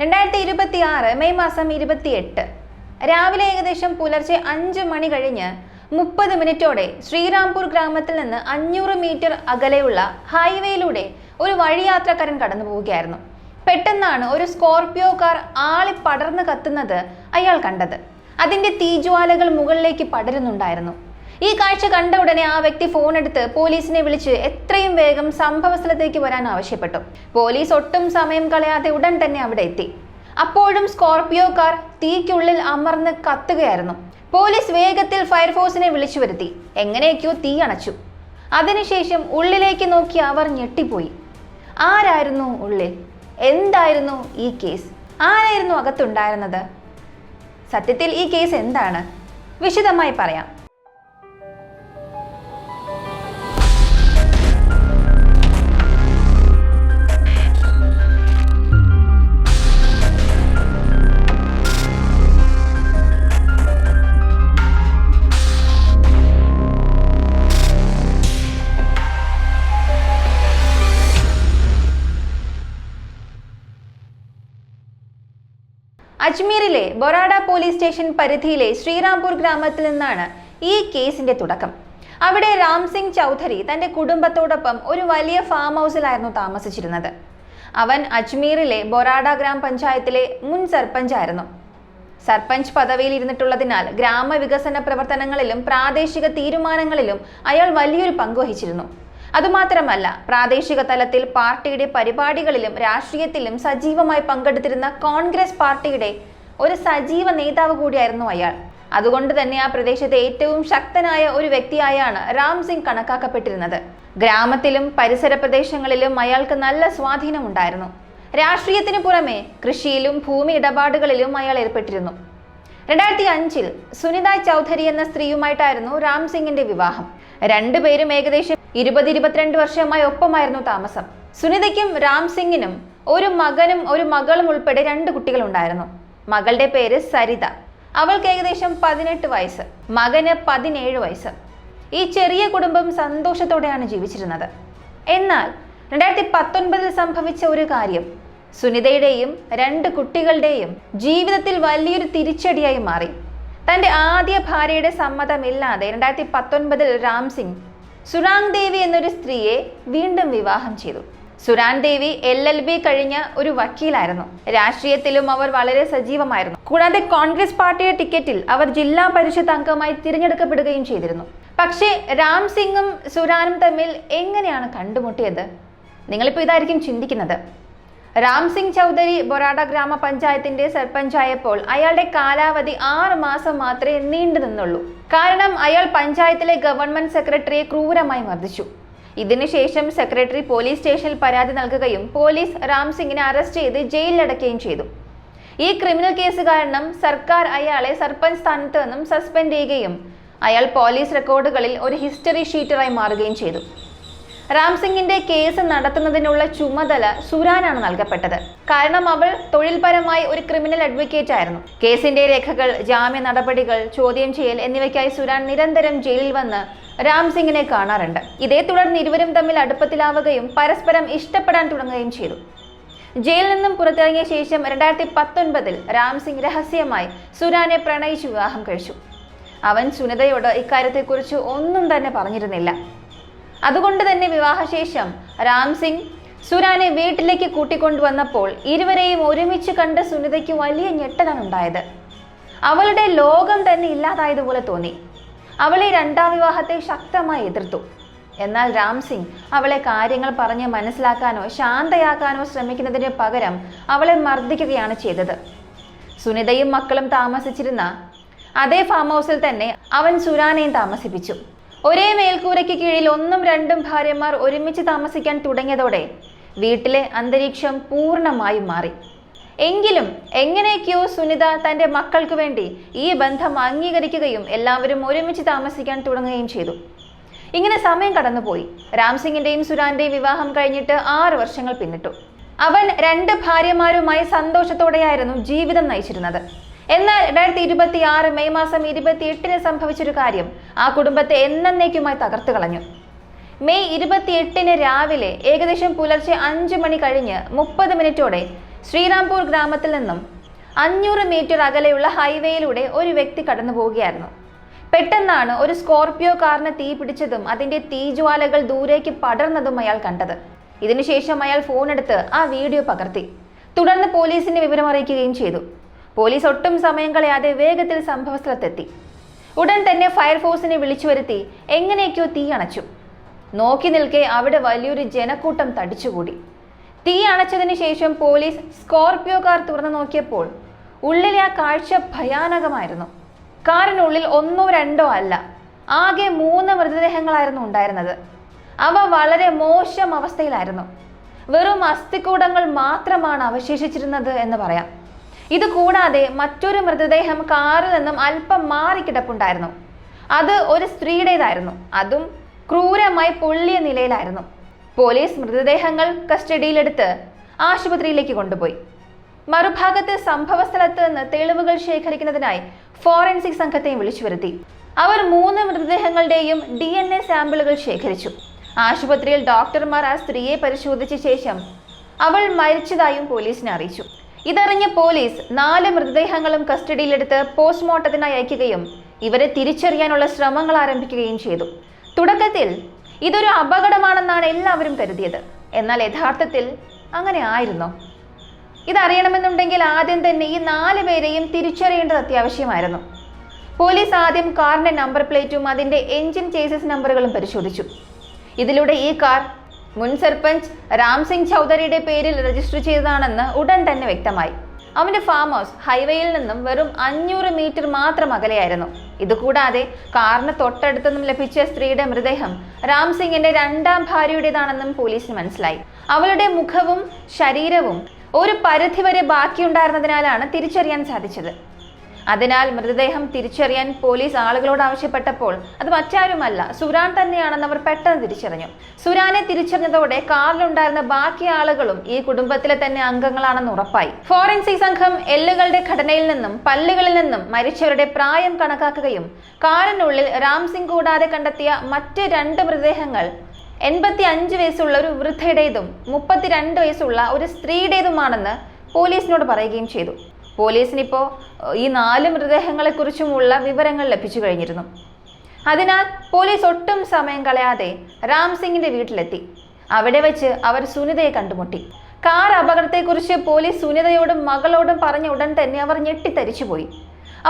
2026 May മാസം 28 രാവിലെ ഏകദേശം പുലർച്ചെ 5 മണി കഴിഞ്ഞ് 30 മിനിറ്റോടെ ശ്രീരാംപൂർ ഗ്രാമത്തിൽ നിന്ന് 500 മീറ്റർ അകലെയുള്ള ഹൈവേയിലൂടെ ഒരു വഴിയാത്രക്കാരൻ കടന്നു പോവുകയായിരുന്നു. പെട്ടെന്നാണ് ഒരു സ്കോർപിയോ കാർ ആളി പടർന്നു കത്തുന്നത് അയാൾ കണ്ടത്. അതിന്റെ തീജ്വാലകൾ മുകളിലേക്ക് പടരുന്നുണ്ടായിരുന്നു. ഈ കാഴ്ച കണ്ട ഉടനെ ആ വ്യക്തി ഫോൺ എടുത്ത് പോലീസിനെ വിളിച്ച് എത്രയും വേഗം സംഭവ സ്ഥലത്തേക്ക് വരാൻ ആവശ്യപ്പെട്ടു. പോലീസ് ഒട്ടും സമയം കളയാതെ ഉടൻ തന്നെ അവിടെ എത്തി. അപ്പോഴും സ്കോർപിയോ കാർ തീക്കുള്ളിൽ അമർന്ന് കത്തുകയായിരുന്നു. പോലീസ് വേഗത്തിൽ ഫയർഫോഴ്സിനെ വിളിച്ചു വരുത്തി. എങ്ങനെയൊക്കെയോ തീ അണച്ചു. അതിനുശേഷം ഉള്ളിലേക്ക് നോക്കി അവർ ഞെട്ടിപ്പോയി. ആരായിരുന്നു ഉള്ളിൽ? എന്തായിരുന്നു ഈ കേസ്? ആരായിരുന്നു അകത്തുണ്ടായിരുന്നത്? സത്യത്തിൽ ഈ കേസ് എന്താണ്? വിശദമായി പറയാം. അജ്മീറിലെ ബൊറാഡ പോലീസ് സ്റ്റേഷൻ പരിധിയിലെ ശ്രീരാംപൂർ ഗ്രാമത്തിൽ നിന്നാണ് ഈ കേസിന്റെ തുടക്കം. അവിടെ രാം സിംഗ് ചൗധരി തന്റെ കുടുംബത്തോടൊപ്പം ഒരു വലിയ ഫാം ഹൗസിലായിരുന്നു താമസിച്ചിരുന്നത്. അവൻ അജ്മീറിലെ ബൊറാഡ ഗ്രാമപഞ്ചായത്തിലെ മുൻ സർപഞ്ചായിരുന്നു. സർപഞ്ച് പദവിയിൽ ഇരുന്നിട്ടുള്ളതിനാൽ ഗ്രാമവികസന പ്രവർത്തനങ്ങളിലും പ്രാദേശിക തീരുമാനങ്ങളിലും അയാൾ വലിയൊരു പങ്കുവഹിച്ചിരുന്നു. അതുമാത്രമല്ല, പ്രാദേശിക തലത്തിൽ പാർട്ടിയുടെ പരിപാടികളിലും രാഷ്ട്രീയത്തിലും സജീവമായി പങ്കെടുത്തിരുന്ന കോൺഗ്രസ് പാർട്ടിയുടെ ഒരു സജീവ നേതാവ് കൂടിയായിരുന്നു അയാൾ. അതുകൊണ്ട് തന്നെ ആ പ്രദേശത്തെ ഏറ്റവും ശക്തനായ ഒരു വ്യക്തിയായാണ് രാം സിംഗ് കണക്കാക്കപ്പെട്ടിരുന്നത്. ഗ്രാമത്തിലും പരിസര പ്രദേശങ്ങളിലും അയാൾക്ക് നല്ല സ്വാധീനമുണ്ടായിരുന്നു. രാഷ്ട്രീയത്തിന് പുറമെ കൃഷിയിലും ഭൂമി ഇടപാടുകളിലും അയാൾ ഏർപ്പെട്ടിരുന്നു. 2005 സുനിത ചൗധരി എന്ന സ്ത്രീയുമായിട്ടായിരുന്നു രാം സിംഗിന്റെ വിവാഹം. രണ്ടുപേരും ഏകദേശം 20-22 വർഷമായി ഒപ്പമായിരുന്നു താമസം. സുനിതയ്ക്കും രാം സിംഗിനും ഒരു മകനും ഒരു മകളും ഉൾപ്പെടെ 2 കുട്ടികളുണ്ടായിരുന്നു. മകളുടെ പേര് സരിത. അവൾക്ക് ഏകദേശം 18 വയസ്സ്, മകന് 17 വയസ്സ്. ഈ ചെറിയ കുടുംബം സന്തോഷത്തോടെയാണ് ജീവിച്ചിരുന്നത്. എന്നാൽ 2019 സംഭവിച്ച ഒരു കാര്യം സുനിതയുടെയും 2 കുട്ടികളുടെയും ജീവിതത്തിൽ വലിയൊരു തിരിച്ചടിയായി മാറി. തന്റെ ആദ്യ ഭാര്യയുടെ സമ്മതമില്ലാതെ 2019 രാം സിംഗ് സുരാങ് ദേവി എന്നൊരു സ്ത്രീയെ വീണ്ടും വിവാഹം ചെയ്തു. സുരാൻ ദേവി LLB കഴിഞ്ഞ ഒരു വക്കീലായിരുന്നു. രാഷ്ട്രീയത്തിലും അവർ വളരെ സജീവമായിരുന്നു. കൂടാതെ കോൺഗ്രസ് പാർട്ടിയുടെ ടിക്കറ്റിൽ അവർ ജില്ലാ പരിഷത്ത് അംഗമായി തിരഞ്ഞെടുക്കപ്പെടുകയും ചെയ്തിരുന്നു. പക്ഷേ രാം സിംഗും സുരാനും തമ്മിൽ എങ്ങനെയാണ് കണ്ടുമുട്ടിയത്? നിങ്ങളിപ്പോൾ ഇതായിരിക്കും ചിന്തിക്കുന്നത്. രാം സിംഗ് ചൗധരി ബൊറാഡ ഗ്രാമപഞ്ചായത്തിന്റെ സർപഞ്ചായപ്പോൾ അയാളുടെ കാലാവധി 6 മാസം മാത്രമേ നീണ്ടു നിന്നുള്ളൂ. കാരണം അയാൾ പഞ്ചായത്തിലെ ഗവൺമെന്റ് സെക്രട്ടറിയെ ക്രൂരമായി മർദ്ദിച്ചു. ഇതിനുശേഷം സെക്രട്ടറി പോലീസ് സ്റ്റേഷനിൽ പരാതി നൽകുകയും പോലീസ് രാം സിംഗിനെ അറസ്റ്റ് ചെയ്ത് ജയിലിലടക്കുകയും ചെയ്തു. ഈ ക്രിമിനൽ കേസ് കാരണം സർക്കാർ അയാളെ സർപഞ്ച് സ്ഥാനത്ത് നിന്നും സസ്പെൻഡ് ചെയ്യുകയും അയാൾ പോലീസ് റെക്കോർഡുകളിൽ ഒരു ഹിസ്റ്ററി ഷീറ്ററായി മാറുകയും ചെയ്തു. രാം സിംഗിന്റെ കേസ് നടത്തുന്നതിനുള്ള ചുമതല സുരാനാണ് നൽകപ്പെട്ടത്. കാരണം അവൾ തൊഴിൽപരമായി ഒരു ക്രിമിനൽ അഡ്വക്കേറ്റ് ആയിരുന്നു. കേസിന്റെ രേഖകൾ, ജാമ്യ നടപടികൾ, ചോദ്യം ചെയ്യൽ എന്നിവയ്ക്കായി സുരാൻ നിരന്തരം ജയിലിൽ വന്ന് രാം സിംഗിനെ കാണാറുണ്ട്. ഇതേ തുടർന്ന് ഇരുവരും തമ്മിൽ അടുപ്പത്തിലാവുകയും പരസ്പരം ഇഷ്ടപ്പെടാൻ തുടങ്ങുകയും ചെയ്തു. ജയിലിൽ നിന്നും പുറത്തിറങ്ങിയ ശേഷം 2019 രാം സിംഗ് രഹസ്യമായി സുരാനെ പ്രണയിച്ച് വിവാഹം കഴിച്ചു. അവൻ സുനിതയോട് ഇക്കാര്യത്തെക്കുറിച്ച് ഒന്നും തന്നെ പറഞ്ഞിരുന്നില്ല. അതുകൊണ്ട് തന്നെ വിവാഹശേഷം രാം സിംഗ് സുരാനെ വീട്ടിലേക്ക് കൂട്ടിക്കൊണ്ടുവന്നപ്പോൾ ഇരുവരെയും ഒരുമിച്ച് കണ്ട സുനിതയ്ക്ക് വലിയ ഞെട്ടലാണ് ഉണ്ടായത്. അവളുടെ ലോകം തന്നെ ഇല്ലാതായതുപോലെ തോന്നി. അവളെ 2ാം വിവാഹത്തെ ശക്തമായി എതിർത്തു. എന്നാൽ രാം സിംഗ് അവളെ കാര്യങ്ങൾ പറഞ്ഞ് മനസ്സിലാക്കാനോ ശാന്തയാക്കാനോ ശ്രമിക്കുന്നതിന് പകരം അവളെ മർദ്ദിക്കുകയാണ് ചെയ്തത്. സുനിതയും മക്കളും താമസിച്ചിരുന്ന അതേ ഫാം ഹൗസിൽ തന്നെ അവൻ സുരാനെയും താമസിപ്പിച്ചു. ഒരേ മേൽക്കൂരയ്ക്ക് കീഴിൽ 1-2 ഭാര്യമാർ ഒരുമിച്ച് താമസിക്കാൻ തുടങ്ങിയതോടെ വീട്ടിലെ അന്തരീക്ഷം പൂർണ്ണമായും മാറി. എങ്കിലും എങ്ങനെയൊക്കെയോ സുനിത തന്റെ മക്കൾക്ക് വേണ്ടി ഈ ബന്ധം അംഗീകരിക്കുകയും എല്ലാവരും ഒരുമിച്ച് താമസിക്കാൻ തുടങ്ങുകയും ചെയ്തു. ഇങ്ങനെ സമയം കടന്നുപോയി. രാം സിംഗിന്റെയും സുരാന്റെയും വിവാഹം കഴിഞ്ഞിട്ട് 6 വർഷങ്ങൾ പിന്നിട്ടു. അവൻ 2 ഭാര്യമാരുമായി സന്തോഷത്തോടെയായിരുന്നു ജീവിതം നയിച്ചിരുന്നത്. എന്നാൽ 2026 മെയ് മാസം 28 സംഭവിച്ചൊരു കാര്യം ആ കുടുംബത്തെ എന്നേക്കുമായി തകർത്തു കളഞ്ഞു. മെയ് 28 രാവിലെ ഏകദേശം പുലർച്ചെ 5 മണി കഴിഞ്ഞ് 30 മിനിറ്റോടെ ശ്രീറാംപൂർ ഗ്രാമത്തിൽ നിന്നും 500 മീറ്റർ അകലെയുള്ള ഹൈവേയിലൂടെ ഒരു വ്യക്തി കടന്നു പോവുകയായിരുന്നു. പെട്ടെന്നാണ് ഒരു സ്കോർപിയോ കാറിന് തീ പിടിച്ചതും അതിന്റെ തീജ്വാലകൾ ദൂരേക്ക് പടർന്നതും അയാൾ കണ്ടത്. ഇതിനുശേഷം അയാൾ ഫോൺ എടുത്ത് ആ വീഡിയോ പകർത്തി. തുടർന്ന് പോലീസിനെ വിവരമറിയിക്കുകയും ചെയ്തു. പോലീസ് ഒട്ടും സമയം കളയാതെ വേഗത്തിൽ സംഭവസ്ഥലത്തെത്തി. ഉടൻ തന്നെ ഫയർഫോഴ്സിനെ വിളിച്ചു വരുത്തി എങ്ങനെയൊക്കെയോ തീ അണച്ചു. നോക്കി നിൽക്കെ അവിടെ വലിയൊരു ജനക്കൂട്ടം തടിച്ചുകൂടി. തീ അണച്ചതിന് ശേഷം പോലീസ് സ്കോർപിയോ കാർ തുറന്നു നോക്കിയപ്പോൾ ഉള്ളിലെ ആ കാഴ്ച ഭയാനകമായിരുന്നു. കാറിനുള്ളിൽ 1 2 അല്ല, ആകെ 3 മൃതദേഹങ്ങളായിരുന്നു ഉണ്ടായിരുന്നത്. അവ വളരെ മോശം അവസ്ഥയിലായിരുന്നു. വെറും അസ്ഥികൂടങ്ങൾ മാത്രമാണ് അവശേഷിച്ചിരുന്നത് എന്ന് പറയാം. ഇത് കൂടാതെ മറ്റൊരു മൃതദേഹം കാറിൽ നിന്നും അല്പം മാറിക്കിടപ്പുണ്ടായിരുന്നു. അത് ഒരു സ്ത്രീയുടേതായിരുന്നു. അതും ക്രൂരമായി പൊള്ളിയ നിലയിലായിരുന്നു. പോലീസ് മൃതദേഹങ്ങൾ കസ്റ്റഡിയിലെടുത്ത് ആശുപത്രിയിലേക്ക് കൊണ്ടുപോയി. മറുഭാഗത്ത് സംഭവ സ്ഥലത്ത് നിന്ന് തെളിവുകൾ ശേഖരിക്കുന്നതിനായി ഫോറൻസിക് സംഘത്തെയും വിളിച്ചു വരുത്തി. അവർ 3 മൃതദേഹങ്ങളുടെയും DNA സാമ്പിളുകൾ ശേഖരിച്ചു. ആശുപത്രിയിൽ ഡോക്ടർമാർ ആ സ്ത്രീയെ പരിശോധിച്ച ശേഷം അവൾ മരിച്ചതായും പോലീസിനെ അറിയിച്ചു. ഇതറിഞ്ഞ പോലീസ് 4 മൃതദേഹങ്ങളും കസ്റ്റഡിയിലെടുത്ത് പോസ്റ്റ്മോർട്ടത്തിനായി അയക്കുകയും ഇവരെ തിരിച്ചറിയാനുള്ള ശ്രമങ്ങൾ ആരംഭിക്കുകയും ചെയ്തു. തുടക്കത്തിൽ ഇതൊരു അപകടമാണെന്നാണ് എല്ലാവരും കരുതിയത്. എന്നാൽ യഥാർത്ഥത്തിൽ അങ്ങനെ ആയിരുന്നോ? ഇതറിയണമെന്നുണ്ടെങ്കിൽ ആദ്യം തന്നെ ഈ 4 പേരെയും തിരിച്ചറിയേണ്ടത് അത്യാവശ്യമായിരുന്നു. പോലീസ് ആദ്യം കാറിന്റെ നമ്പർ പ്ലേറ്റും അതിന്റെ എഞ്ചിൻ ചേസിസ് നമ്പറുകളും പരിശോധിച്ചു. ഇതിലൂടെ ഈ കാർ മുൻ സർപഞ്ച് രാംസിംഗ് ചൗധരിയുടെ പേരിൽ രജിസ്റ്റർ ചെയ്തതാണെന്ന് ഉടൻ തന്നെ വ്യക്തമായി. അവന്റെ ഫാം ഹൗസ് ഹൈവേയിൽ നിന്നും വെറും 500 മീറ്റർ മാത്രം അകലെയായിരുന്നു. ഇതുകൂടാതെ കാറിന് തൊട്ടടുത്തു നിന്നും ലഭിച്ച സ്ത്രീയുടെ മൃതദേഹം രാംസിംഗിന്റെ 2ാം ഭാര്യയുടേതാണെന്നും പോലീസിന് മനസ്സിലായി. അവളുടെ മുഖവും ശരീരവും ഒരു പരിധിവരെ ബാക്കിയുണ്ടായിരുന്നതിനാലാണ് തിരിച്ചറിയാൻ സാധിച്ചത്. അതിനാൽ മൃതദേഹം തിരിച്ചറിയാൻ പോലീസ് ആളുകളോട് ആവശ്യപ്പെട്ടപ്പോൾ അത് മറ്റാരുമല്ല സുരാൻ തന്നെയാണെന്ന് അവർ പെട്ടെന്ന് തിരിച്ചറിഞ്ഞു. സുരാനെ തിരിച്ചറിഞ്ഞതോടെ കാറിലുണ്ടായിരുന്ന ബാക്കി ആളുകളും ഈ കുടുംബത്തിലെ തന്നെ അംഗങ്ങളാണെന്ന് ഉറപ്പായി. ഫോറൻസിക് സംഘം എല്ലുകളുടെ ഘടനയിൽ നിന്നും പല്ലുകളിൽ നിന്നും മരിച്ചവരുടെ പ്രായം കണക്കാക്കുകയും കാറിനുള്ളിൽ രാംസിംഗ് കൂടാതെ കണ്ടെത്തിയ മറ്റ് 2 മൃതദേഹങ്ങൾ 85 വയസ്സുള്ള ഒരു വൃദ്ധയുടേതും 32 വയസ്സുള്ള ഒരു സ്ത്രീയുടേതുമാണെന്ന് പോലീസിനോട് പറയുകയും ചെയ്തു. പോലീസിനിപ്പോൾ ഈ 4 മൃതദേഹങ്ങളെക്കുറിച്ചുമുള്ള വിവരങ്ങൾ ലഭിച്ചു കഴിഞ്ഞിരുന്നു. അതിനാൽ പോലീസ് ഒട്ടും സമയം കളയാതെ രാംസിംഗിന്റെ വീട്ടിലെത്തി. അവിടെ വെച്ച് അവർ സുനിതയെ കണ്ടുമുട്ടി. കാർ അപകടത്തെക്കുറിച്ച് പോലീസ് സുനിതയോടും മകളോടും പറഞ്ഞ ഉടൻ തന്നെ അവർ ഞെട്ടിത്തരിച്ചുപോയി.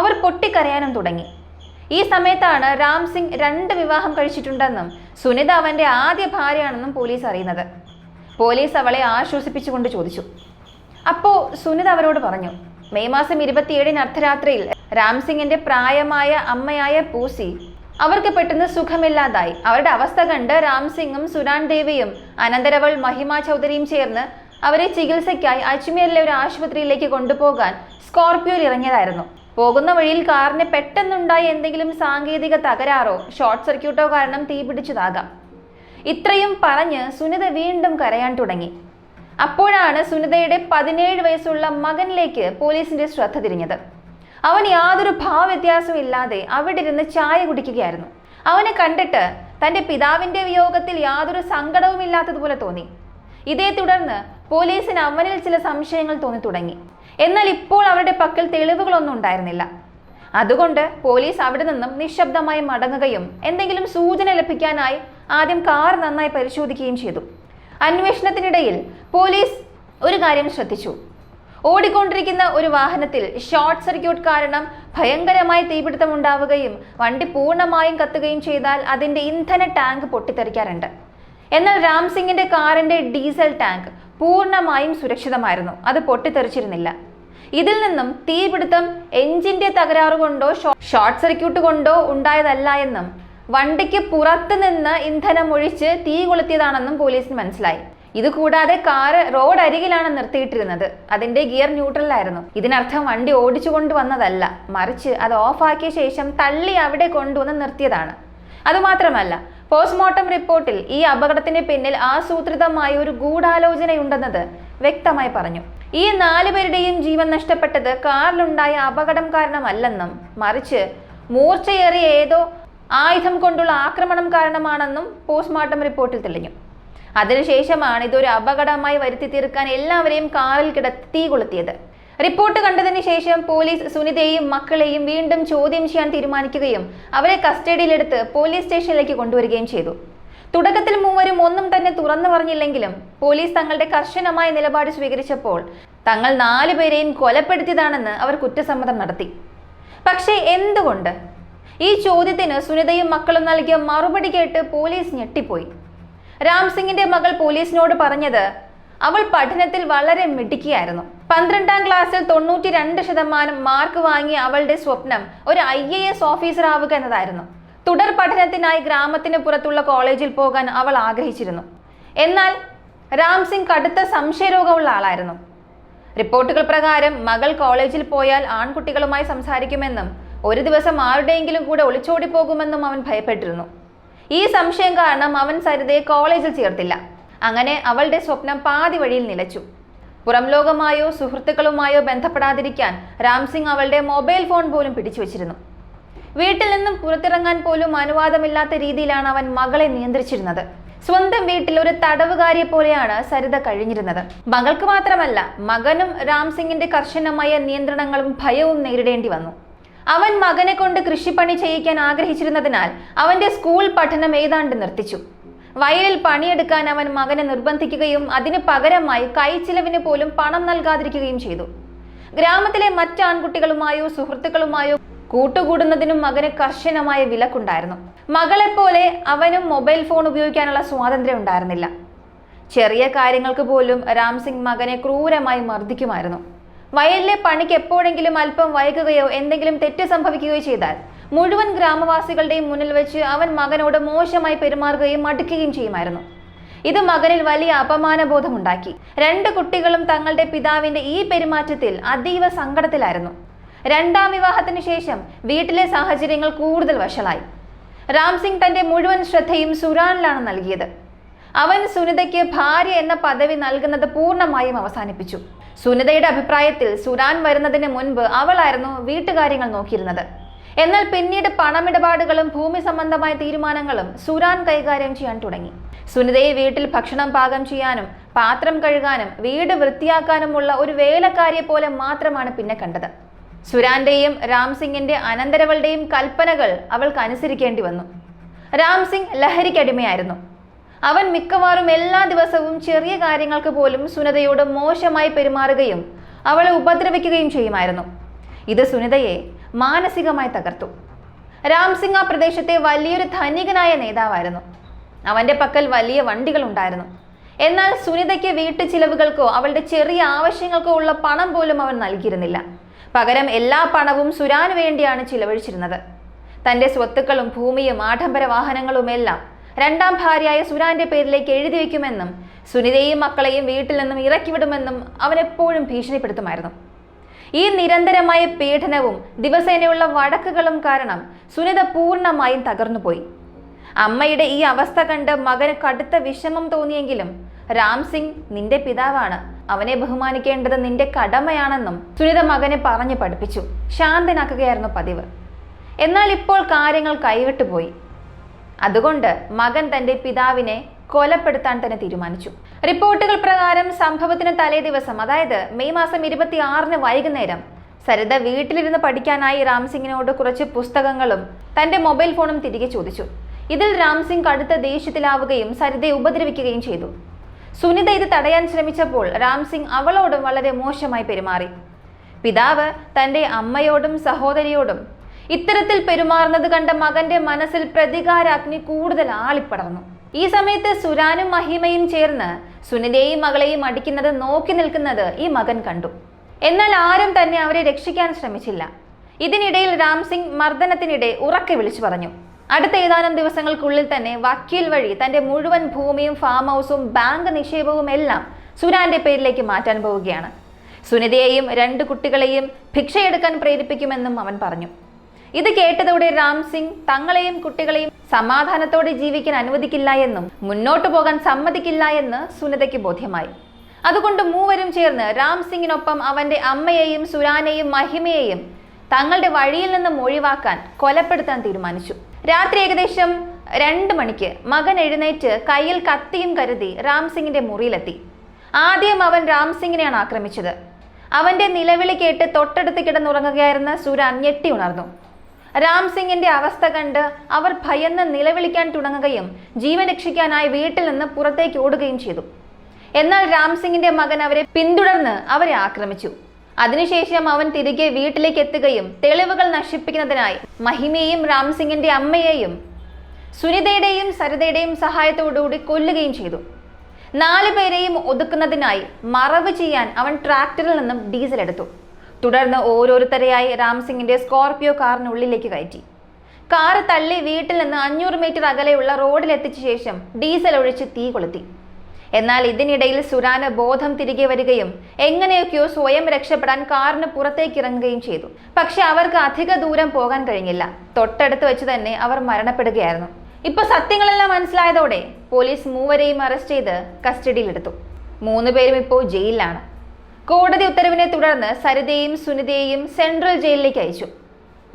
അവർ പൊട്ടിക്കരയാനും തുടങ്ങി. ഈ സമയത്താണ് രാംസിംഗ് 2 വിവാഹം കഴിച്ചിട്ടുണ്ടെന്നും സുനിത അവന്റെ ആദ്യ ഭാര്യയാണെന്നും പോലീസ് അറിയുന്നത്. പോലീസ് അവളെ ആശ്വസിപ്പിച്ചുകൊണ്ട് ചോദിച്ചു. അപ്പോൾ സുനിത അവരോട് പറഞ്ഞു, മെയ് മാസം 27 അർദ്ധരാത്രിയിൽ രാംസിംഗിന്റെ പ്രായമായ അമ്മയായ പൂസി അവർക്ക് പെട്ടെന്ന് സുഖമില്ലാതായി. അവരുടെ അവസ്ഥ കണ്ട് രാംസിംഗും സുരാൻ ദേവിയും അനന്തരവൾ മഹിമ ചൗധരിയും ചേർന്ന് അവരെ ചികിത്സയ്ക്കായി അജ്മീറിലെ ഒരു ആശുപത്രിയിലേക്ക് കൊണ്ടുപോകാൻ സ്കോർപിയോയിൽ ഇറങ്ങിയതായിരുന്നു. പോകുന്ന വഴിയിൽ കാറിന് പെട്ടെന്നുണ്ടായ എന്തെങ്കിലും സാങ്കേതിക തകരാറോ ഷോർട്ട് സർക്യൂട്ടോ കാരണം തീപിടിച്ചതാകാം. ഇത്രയും പറഞ്ഞ് സുനിത വീണ്ടും കരയാൻ തുടങ്ങി. അപ്പോഴാണ് സുനിതയുടെ 17 വയസ്സുള്ള മകനിലേക്ക് പോലീസിന്റെ ശ്രദ്ധ തിരിഞ്ഞത്. അവൻ യാതൊരു ഭാവവ്യത്യാസവും ഇല്ലാതെ അവിടെ ഇരുന്ന് ചായ കുടിക്കുകയായിരുന്നു. അവനെ കണ്ടിട്ട് തന്റെ പിതാവിന്റെ വിയോഗത്തിൽ യാതൊരു സങ്കടവും ഇല്ലാത്തതുപോലെ തോന്നി. ഇതേ തുടർന്ന് പോലീസിന് അവനിൽ ചില സംശയങ്ങൾ തോന്നി തുടങ്ങി. എന്നാൽ ഇപ്പോൾ അവരുടെ പക്കൽ തെളിവുകളൊന്നും ഉണ്ടായിരുന്നില്ല. അതുകൊണ്ട് പോലീസ് അവിടെ നിന്നും നിശബ്ദമായി മടങ്ങുകയും എന്തെങ്കിലും സൂചന ലഭിക്കാനായി ആദ്യം കാർ നന്നായി പരിശോധിക്കുകയും ചെയ്തു. അന്വേഷണത്തിനിടയിൽ പോലീസ് ഒരു കാര്യം ശ്രദ്ധിച്ചു. ഓടിക്കൊണ്ടിരിക്കുന്ന ഒരു വാഹനത്തിൽ ഷോർട്ട് സർക്യൂട്ട് കാരണം ഭയങ്കരമായി തീപിടുത്തം ഉണ്ടാവുകയും വണ്ടി പൂർണ്ണമായും കത്തുകയും ചെയ്താൽ അതിന്റെ ഇന്ധന ടാങ്ക് പൊട്ടിത്തെറിക്കാറുണ്ട്. എന്നാൽ രാംസിംഗിന്റെ കാറിന്റെ ഡീസൽ ടാങ്ക് പൂർണ്ണമായും സുരക്ഷിതമായിരുന്നു. അത് പൊട്ടിത്തെറിച്ചിരുന്നില്ല. ഇതിൽ നിന്നും തീപിടുത്തം എഞ്ചിന്റെ തകരാറ് കൊണ്ടോ ഷോർട്ട് സർക്യൂട്ട് കൊണ്ടോ ഉണ്ടായതല്ല എന്നും വണ്ടിക്ക് പുറത്ത് നിന്ന് ഇന്ധനം ഒഴിച്ച് തീ കൊളുത്തിയതാണെന്നും പോലീസിന് മനസ്സിലായി. ഇതുകൂടാതെ കാറ് റോഡ് അരികിലാണ് നിർത്തിയിട്ടിരുന്നത്. അതിന്റെ ഗിയർ ന്യൂട്രലായിരുന്നു. ഇതിനർത്ഥം വണ്ടി ഓടിച്ചു കൊണ്ടുവന്നതല്ല, മറിച്ച് അത് ഓഫാക്കിയ ശേഷം തള്ളി അവിടെ കൊണ്ടുവന്ന് നിർത്തിയതാണ്. അതുമാത്രമല്ല, പോസ്റ്റ്മോർട്ടം റിപ്പോർട്ടിൽ ഈ അപകടത്തിന് പിന്നിൽ ആസൂത്രിതമായ ഒരു ഗൂഢാലോചനയുണ്ടെന്നത് വ്യക്തമായി പറഞ്ഞു. ഈ 4 പേരുടെയും ജീവൻ നഷ്ടപ്പെട്ടത് കാറിലുണ്ടായ അപകടം കാരണമല്ലെന്നും മറിച്ച് മൂർച്ചയേറിയ ഏതോ ആയുധം കൊണ്ടുള്ള ആക്രമണം കാരണമാണെന്നും പോസ്റ്റ്മോർട്ടം റിപ്പോർട്ടിൽ തെളിഞ്ഞു. അതിനുശേഷമാണ് ഇതൊരു അപകടമായി വരുത്തി തീർക്കാൻ എല്ലാവരെയും കാറിൽ കിടത്തി തീ കൊളുത്തിയത്. റിപ്പോർട്ട് കണ്ടതിന് ശേഷം പോലീസ് സുനിതയെയും മക്കളെയും വീണ്ടും ചോദ്യം ചെയ്യാൻ തീരുമാനിക്കുകയും അവരെ കസ്റ്റഡിയിലെടുത്ത് പോലീസ് സ്റ്റേഷനിലേക്ക് കൊണ്ടുവരികയും ചെയ്തു. തുടക്കത്തിൽ മൂവരും ഒന്നും തന്നെ തുറന്നു പറഞ്ഞില്ലെങ്കിലും പോലീസ് തങ്ങളുടെ കർശനമായ നിലപാട് സ്വീകരിച്ചപ്പോൾ തങ്ങൾ 4 പേരെയും കൊലപ്പെടുത്തിയതാണെന്ന് അവർ കുറ്റസമ്മതം നടത്തി. പക്ഷേ എന്തുകൊണ്ട്? ഈ ചോദ്യത്തിന് സുനിതയും മക്കളും നൽകിയ മറുപടി കേട്ട് പോലീസ് ഞെട്ടിപ്പോയി. രാംസിംഗിന്റെ മകൾ പോലീസിനോട് പറഞ്ഞത് അവൾ പഠനത്തിൽ വളരെ മിടുക്കിയായിരുന്നു. 12ാം ക്ലാസ്സിൽ 92% മാർക്ക് വാങ്ങിയ അവളുടെ സ്വപ്നം ഒരു IAS ഓഫീസർ ആവുക എന്നതായിരുന്നു. തുടർ പഠനത്തിനായി ഗ്രാമത്തിന് പുറത്തുള്ള കോളേജിൽ പോകാൻ അവൾ ആഗ്രഹിച്ചിരുന്നു. എന്നാൽ രാംസിംഗ് കടുത്ത സംശയരോഗമുള്ള ആളായിരുന്നു. റിപ്പോർട്ടുകൾ പ്രകാരം മകൾ കോളേജിൽ പോയാൽ ആൺകുട്ടികളുമായി സംസാരിക്കുമെന്നും ഒരു ദിവസം ആരുടെയെങ്കിലും കൂടെ ഒളിച്ചോടി പോകുമെന്നും അവൻ ഭയപ്പെട്ടിരുന്നു. ഈ സംശയം കാരണം അവൻ സരിതയെ കോളേജിൽ ചേർത്തില്ല. അങ്ങനെ അവളുടെ സ്വപ്നം പാതി വഴിയിൽ നിലച്ചു. പുറം ലോകമായോ സുഹൃത്തുക്കളുമായോ ബന്ധപ്പെടാതിരിക്കാൻ രാംസിംഗ് അവളുടെ മൊബൈൽ ഫോൺ പോലും പിടിച്ചു വച്ചിരുന്നു. വീട്ടിൽ നിന്നും പുറത്തിറങ്ങാൻ പോലും അനുവാദമില്ലാത്ത രീതിയിലാണ് അവൻ മകളെ നിയന്ത്രിച്ചിരുന്നത്. സ്വന്തം വീട്ടിൽ ഒരു തടവുകാരിയെ പോലെയാണ് സരിത കഴിഞ്ഞിരുന്നത്. മകൾക്ക് മാത്രമല്ല, മകനും രാംസിംഗിന്റെ കർശനമായ നിയന്ത്രണങ്ങളും ഭയവും നേരിടേണ്ടി വന്നു. അവൻ മകനെ കൊണ്ട് കൃഷിപ്പണി ചെയ്യിക്കാൻ ആഗ്രഹിച്ചിരുന്നതിനാൽ അവന്റെ സ്കൂൾ പഠനം ഏതാണ്ട് നിർത്തിച്ചു. വയലിൽ പണിയെടുക്കാൻ അവൻ മകനെ നിർബന്ധിക്കുകയും അതിന് പകരമായി കൈച്ചിലവിന് പോലും പണം നൽകാതിരിക്കുകയും ചെയ്തു. ഗ്രാമത്തിലെ മറ്റ് ആൺകുട്ടികളുമായോ സുഹൃത്തുക്കളുമായോ കൂട്ടുകൂടുന്നതിനും മകന് കർശനമായ വിലക്കുണ്ടായിരുന്നു. മകളെപ്പോലെ അവനും മൊബൈൽ ഫോൺ ഉപയോഗിക്കാനുള്ള സ്വാതന്ത്ര്യം ഉണ്ടായിരുന്നില്ല. ചെറിയ കാര്യങ്ങൾക്ക് പോലും രാംസിംഗ് മകനെ ക്രൂരമായി മർദ്ദിക്കുമായിരുന്നു. വയലിലെ പണിക്ക് എപ്പോഴെങ്കിലും അല്പം വൈകുകയോ എന്തെങ്കിലും തെറ്റ് സംഭവിക്കുകയോ ചെയ്താൽ മുഴുവൻ ഗ്രാമവാസികളുടെയും മുന്നിൽ വെച്ച് അവൻ മകനോട് മോശമായി പെരുമാറുകയും മടുക്കുകയും ചെയ്യുമായിരുന്നു. ഇത് മകനിൽ വലിയ അപമാനബോധമുണ്ടാക്കി. 2 കുട്ടികളും തങ്ങളുടെ പിതാവിന്റെ ഈ പെരുമാറ്റത്തിൽ അതീവ സങ്കടത്തിലായിരുന്നു. 2ാം വിവാഹത്തിന് ശേഷം വീട്ടിലെ സാഹചര്യങ്ങൾ കൂടുതൽ വഷളായി. രാംസിംഗ് തന്റെ മുഴുവൻ ശ്രദ്ധയും സുരാനിലാണ് നൽകിയത്. അവൻ സുനിതയ്ക്ക് ഭാര്യ എന്ന പദവി നൽകുന്നത് പൂർണ്ണമായും അവസാനിപ്പിച്ചു. സുനിതയുടെ അഭിപ്രായത്തിൽ സുരാൻ വരുന്നതിന് മുൻപ് അവളായിരുന്നു വീട്ടുകാര്യങ്ങൾ നോക്കിയിരുന്നത്. എന്നാൽ പിന്നീട് പണമിടപാടുകളും ഭൂമി സംബന്ധമായ തീരുമാനങ്ങളും സുരാൻ കൈകാര്യം ചെയ്യാൻ തുടങ്ങി. സുനിതയെ വീട്ടിൽ ഭക്ഷണം പാകം ചെയ്യാനും പാത്രം കഴുകാനും വീട് വൃത്തിയാക്കാനുമുള്ള ഒരു വേലക്കാരിയെ പോലെ മാത്രമാണ് പിന്നെ കണ്ടത്. സുരാന്റെയും രാംസിംഗിന്റെ അനന്തരവളുടെയും കൽപ്പനകൾ അവൾക്ക് അനുസരിക്കേണ്ടി വന്നു. രാംസിംഗ് ലഹരിക്കടിമയായിരുന്നു. അവൻ മിക്കവാറും എല്ലാ ദിവസവും ചെറിയ കാര്യങ്ങൾക്ക് പോലും സുനിതയോട് മോശമായി പെരുമാറുകയും അവളെ ഉപദ്രവിക്കുകയും ചെയ്യുമായിരുന്നു. ഇത് സുനിതയെ മാനസികമായി തകർത്തു. രാംസിംഗ് ആ പ്രദേശത്തെ വലിയൊരു ധനികനായ നേതാവായിരുന്നു. അവന്റെ പക്കൽ വലിയ വണ്ടികൾ ഉണ്ടായിരുന്നു. എന്നാൽ സുനിതയ്ക്ക് വീട്ടു ചിലവുകൾക്കോ അവളുടെ ചെറിയ ആവശ്യങ്ങൾക്കോ ഉള്ള പണം പോലും അവൻ നൽകിയിരുന്നില്ല. പകരം എല്ലാ പണവും സുരാന് വേണ്ടിയാണ് ചിലവഴിച്ചിരുന്നത്. തന്റെ സ്വത്തുക്കളും ഭൂമിയും ആഡംബര വാഹനങ്ങളുമെല്ലാം 2ാം ഭാര്യയായ സുരാന്റെ പേരിലേക്ക് എഴുതി വയ്ക്കുമെന്നും സുനിതയെയും മക്കളെയും വീട്ടിൽ നിന്നും ഇറക്കിവിടുമെന്നും അവൻ എപ്പോഴും ഭീഷണിപ്പെടുത്തുമായിരുന്നു. ഈ നിരന്തരമായ പീഡനവും ദിവസേനയുള്ള വഴക്കുകളും കാരണം സുനിത പൂർണ്ണമായും തകർന്നുപോയി. അമ്മയുടെ ഈ അവസ്ഥ കണ്ട് മകന് കടുത്ത വിഷമം തോന്നിയെങ്കിലും രാംസിംഗ് നിന്റെ പിതാവാണ്, അവനെ ബഹുമാനിക്കേണ്ടത് നിന്റെ കടമയാണെന്നും സുനിത മകനെ പറഞ്ഞു പഠിപ്പിച്ചു. ശാന്തനാക്കുകയായിരുന്നു പതിവ്. എന്നാൽ ഇപ്പോൾ കാര്യങ്ങൾ കൈവിട്ടുപോയി. അതുകൊണ്ട് മകൻ തന്റെ പിതാവിനെ കൊലപ്പെടുത്താൻ തന്നെ തീരുമാനിച്ചു. റിപ്പോർട്ടുകൾ പ്രകാരം സംഭവത്തിന് തലേ ദിവസം, അതായത് മെയ് മാസം 26-ന് വൈകുന്നേരം സരിത വീട്ടിലിരുന്ന് പഠിക്കാനായി രാംസിംഗിനോട് കുറച്ച് പുസ്തകങ്ങളും തന്റെ മൊബൈൽ ഫോണും തിരികെ ചോദിച്ചു. ഇതിൽ രാംസിംഗ് കടുത്ത ദേഷ്യത്തിലാവുകയും സരിതയെ ഉപദ്രവിക്കുകയും ചെയ്തു. സുനിത ഇത് തടയാൻ ശ്രമിച്ചപ്പോൾ രാംസിംഗ് അവളോടും വളരെ മോശമായി പെരുമാറി. പിതാവ് തന്റെ അമ്മയോടും സഹോദരിയോടും ഇത്തരത്തിൽ പെരുമാറുന്നത് കണ്ട മകന്റെ മനസ്സിൽ പ്രതികാരാഗ്നി കൂടുതൽ ആളിപ്പടർന്നു. ഈ സമയത്ത് സുരാനും മഹിമയും ചേർന്ന് സുനിതയെയും മകളെയും അടിക്കുന്നത് നോക്കി നിൽക്കുന്നത് ഈ മകൻ കണ്ടു. എന്നാൽ ആരും തന്നെ അവരെ രക്ഷിക്കാൻ ശ്രമിച്ചില്ല. ഇതിനിടയിൽ രാംസിംഗ് മർദ്ദനത്തിനിടെ ഉറക്കെ വിളിച്ചു പറഞ്ഞു, അടുത്ത ഏതാനും ദിവസങ്ങൾക്കുള്ളിൽ തന്നെ വക്കീൽ വഴി തന്റെ മുഴുവൻ ഭൂമിയും ഫാം ഹൗസും ബാങ്ക് നിക്ഷേപവും എല്ലാം സുരാന്റെ പേരിലേക്ക് മാറ്റാൻ പോവുകയാണ്. സുനിതയെയും 2 കുട്ടികളെയും ഭിക്ഷയെടുക്കാൻ പ്രേരിപ്പിക്കുമെന്നും അവൻ പറഞ്ഞു. ഇത് കേട്ടതോടെ രാംസിംഗ് തങ്ങളെയും കുട്ടികളെയും സമാധാനത്തോടെ ജീവിക്കാൻ അനുവദിക്കില്ല എന്നും മുന്നോട്ടു പോകാൻ സമ്മതിക്കില്ല എന്ന് സുനിതയ്ക്ക് ബോധ്യമായി. അതുകൊണ്ട് മൂവരും ചേർന്ന് രാംസിംഗിനൊപ്പം അവന്റെ അമ്മയെയും സുരാനെയും മഹിമയെയും തങ്ങളുടെ വഴിയിൽ നിന്നും ഒഴിവാക്കാൻ കൊലപ്പെടുത്താൻ തീരുമാനിച്ചു. രാത്രി ഏകദേശം 2 മണിക്ക് മകൻ എഴുന്നേറ്റ് കയ്യിൽ കത്തിയും കരുതി രാംസിംഗിന്റെ മുറിയിലെത്തി. ആദ്യം അവൻ രാംസിംഗിനെയാണ് ആക്രമിച്ചത്. അവന്റെ നിലവിളി കേട്ട് തൊട്ടടുത്ത് കിടന്നുറങ്ങുകയായിരുന്ന സുരാൻ ഞെട്ടി ഉണർന്നു. രാംസിംഗിന്റെ അവസ്ഥ കണ്ട് അവർ ഭയന്ന് നിലവിളിക്കാൻ തുടങ്ങുകയും ജീവൻ രക്ഷിക്കാനായി വീട്ടിൽ നിന്ന് പുറത്തേക്ക് ഓടുകയും ചെയ്തു. എന്നാൽ രാംസിംഗിന്റെ മകൻ അവരെ പിന്തുടർന്ന് അവരെ ആക്രമിച്ചു. അതിനുശേഷം അവൻ തിരികെ വീട്ടിലേക്ക് എത്തുകയും തെളിവുകൾ നശിപ്പിക്കുന്നതിനായി മഹിമയെയും രാംസിംഗിന്റെ അമ്മയെയും സുനിതയുടെയും സരിതയുടെയും സഹായത്തോടുകൂടി കൊല്ലുകയും ചെയ്തു. 4 പേരെയും ഒതുക്കുന്നതിനായി മറവ് ചെയ്യാൻ അവൻ ട്രാക്ടറിൽ നിന്നും ഡീസൽ എടുത്തു. തുടർന്ന് ഓരോരുത്തരെയായി രാംസിംഗിന്റെ സ്കോർപിയോ കാറിനുള്ളിലേക്ക് കയറ്റി. കാറ് തള്ളി വീട്ടിൽ നിന്ന് 500 മീറ്റർ അകലെയുള്ള റോഡിലെത്തിച്ച ശേഷം ഡീസൽ ഒഴിച്ച് തീ കൊളുത്തി. എന്നാൽ ഇതിനിടയിൽ സുരാന് ബോധം തിരികെ വരികയും എങ്ങനെയൊക്കെയോ സ്വയം രക്ഷപ്പെടാൻ കാറിന് പുറത്തേക്ക് ഇറങ്ങുകയും ചെയ്തു. പക്ഷെ അവർക്ക് അധിക ദൂരം പോകാൻ കഴിഞ്ഞില്ല. തൊട്ടടുത്ത് വെച്ച് തന്നെ അവർ മരണപ്പെടുകയായിരുന്നു. ഇപ്പൊ സത്യങ്ങളെല്ലാം മനസ്സിലായതോടെ പോലീസ് 3 പേരെയും അറസ്റ്റ് ചെയ്ത് കസ്റ്റഡിയിലെടുത്തു. 3 പേരും ഇപ്പോൾ ജയിലിലാണ്. കോടതി ഉത്തരവിനെ തുടർന്ന് സരിതയെയും സുനിതയെയും സെൻട്രൽ ജയിലിലേക്ക് അയച്ചു.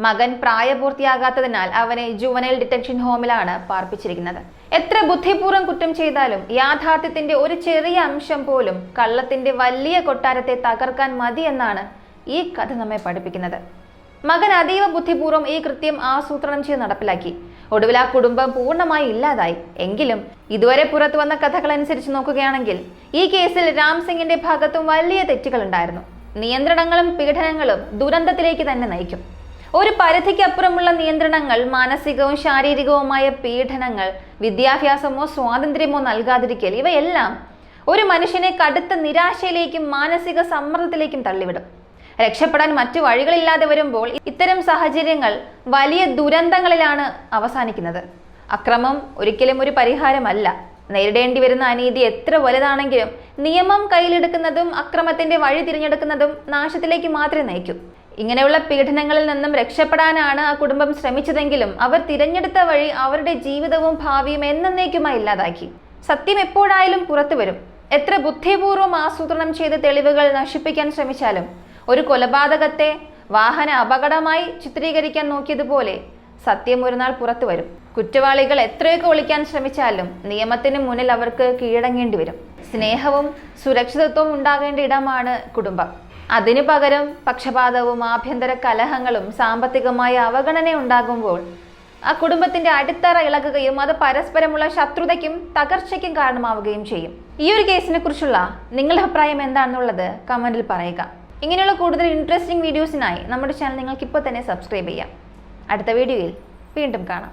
മകൻ പ്രായപൂർത്തിയാകാത്തതിനാൽ അവനെ ജുവനൈൽ ഡിറ്റൻഷൻ ഹോമിലാണ് പാർപ്പിച്ചിരിക്കുന്നത്. എത്ര ബുദ്ധിപൂർവ്വം കുറ്റം ചെയ്താലും യാഥാർത്ഥ്യത്തിന്റെ ഒരു ചെറിയ അംശം പോലും കള്ളത്തിന്റെ വലിയ കൊട്ടാരത്തെ തകർക്കാൻ മതി എന്നാണ് ഈ കഥ നമ്മെ പഠിപ്പിക്കുന്നത്. മകൻ അതീവ ബുദ്ധിപൂർവ്വം ഈ കൃത്യം ആസൂത്രണം ചെയ്ത് നടപ്പിലാക്കി. ഒടുവിൽ ആ കുടുംബം പൂർണ്ണമായി ഇല്ലാതായി. എങ്കിലും ഇതുവരെ പുറത്തു വന്ന കഥകൾ അനുസരിച്ച് നോക്കുകയാണെങ്കിൽ ഈ കേസിൽ രാംസിംഗിന്റെ ഭാഗത്തും വലിയ തെറ്റുകൾ ഉണ്ടായിരുന്നു. നിയന്ത്രണങ്ങളും പീഡനങ്ങളും ദുരന്തത്തിലേക്ക് തന്നെ നയിക്കും. ഒരു പരിധിക്കപ്പുറമുള്ള നിയന്ത്രണങ്ങൾ, മാനസികവും ശാരീരികവുമായ പീഡനങ്ങൾ, വിദ്യാഭ്യാസമോ സ്വാതന്ത്ര്യമോ നൽകാതിരിക്കൽ, ഇവയെല്ലാം ഒരു മനുഷ്യനെ കടുത്ത നിരാശയിലേക്കും മാനസിക സമ്മർദ്ദത്തിലേക്കും തള്ളിവിടും. രക്ഷപ്പെടാൻ മറ്റു വഴികളില്ലാതെ വരുമ്പോൾ ഇത്തരം സാഹചര്യങ്ങൾ വലിയ ദുരന്തങ്ങളിലാണ് അവസാനിക്കുന്നത്. അക്രമം ഒരിക്കലും ഒരു പരിഹാരമല്ല. നേരിടേണ്ടി വരുന്ന അനീതി എത്ര വലുതാണെങ്കിലും നിയമം കയ്യിലെടുക്കുന്നതും അക്രമത്തിന്റെ വഴി തിരഞ്ഞെടുക്കുന്നതും നാശത്തിലേക്ക് മാത്രമേ നയിക്കൂ. ഇങ്ങനെയുള്ള പീഡനങ്ങളിൽ നിന്നും രക്ഷപ്പെടാനാണ് ആ കുടുംബം ശ്രമിച്ചതെങ്കിലും അവർ തിരഞ്ഞെടുത്ത വഴി അവരുടെ ജീവിതവും ഭാവിയും എന്നേക്കുമായി ഇല്ലാതാക്കി. സത്യം എപ്പോഴായാലും പുറത്തു വരും. എത്ര ബുദ്ധിപൂർവ്വം ആസൂത്രണം ചെയ്ത് തെളിവുകൾ നശിപ്പിക്കാൻ ശ്രമിച്ചാലും ഒരു കൊലപാതകത്തെ വാഹന അപകടമായി ചിത്രീകരിക്കാൻ നോക്കിയതുപോലെ സത്യം ഒരു നാൾ പുറത്തു വരും. കുറ്റവാളികൾ എത്രയൊക്കെ ഒളിക്കാൻ ശ്രമിച്ചാലും നിയമത്തിന് മുന്നിൽ അവർക്ക് കീഴടങ്ങേണ്ടി വരും. സ്നേഹവും സുരക്ഷിതത്വവും ഉണ്ടാകേണ്ട ഇടമാണ് കുടുംബം. അതിനു പകരം പക്ഷപാതവും ആഭ്യന്തര കലഹങ്ങളും സാമ്പത്തികമായ അവഗണന ഉണ്ടാകുമ്പോൾ ആ കുടുംബത്തിന്റെ അടിത്തറ ഇളകുകയും അത് പരസ്പരമുള്ള ശത്രുതയ്ക്കും തകർച്ചയ്ക്കും കാരണമാവുകയും ചെയ്യും. ഈ ഒരു കേസിനെ കുറിച്ചുള്ള നിങ്ങളുടെ അഭിപ്രായം എന്താണെന്നുള്ളത് കമന്റിൽ പറയുക. ഇങ്ങനെയുള്ള കൂടുതൽ ഇൻട്രസ്റ്റിംഗ് വീഡിയോസിനായി നമ്മുടെ ചാനൽ നിങ്ങൾക്ക് ഇപ്പോൾ തന്നെ സബ്സ്ക്രൈബ് ചെയ്യാം. അടുത്ത വീഡിയോയിൽ വീണ്ടും കാണാം.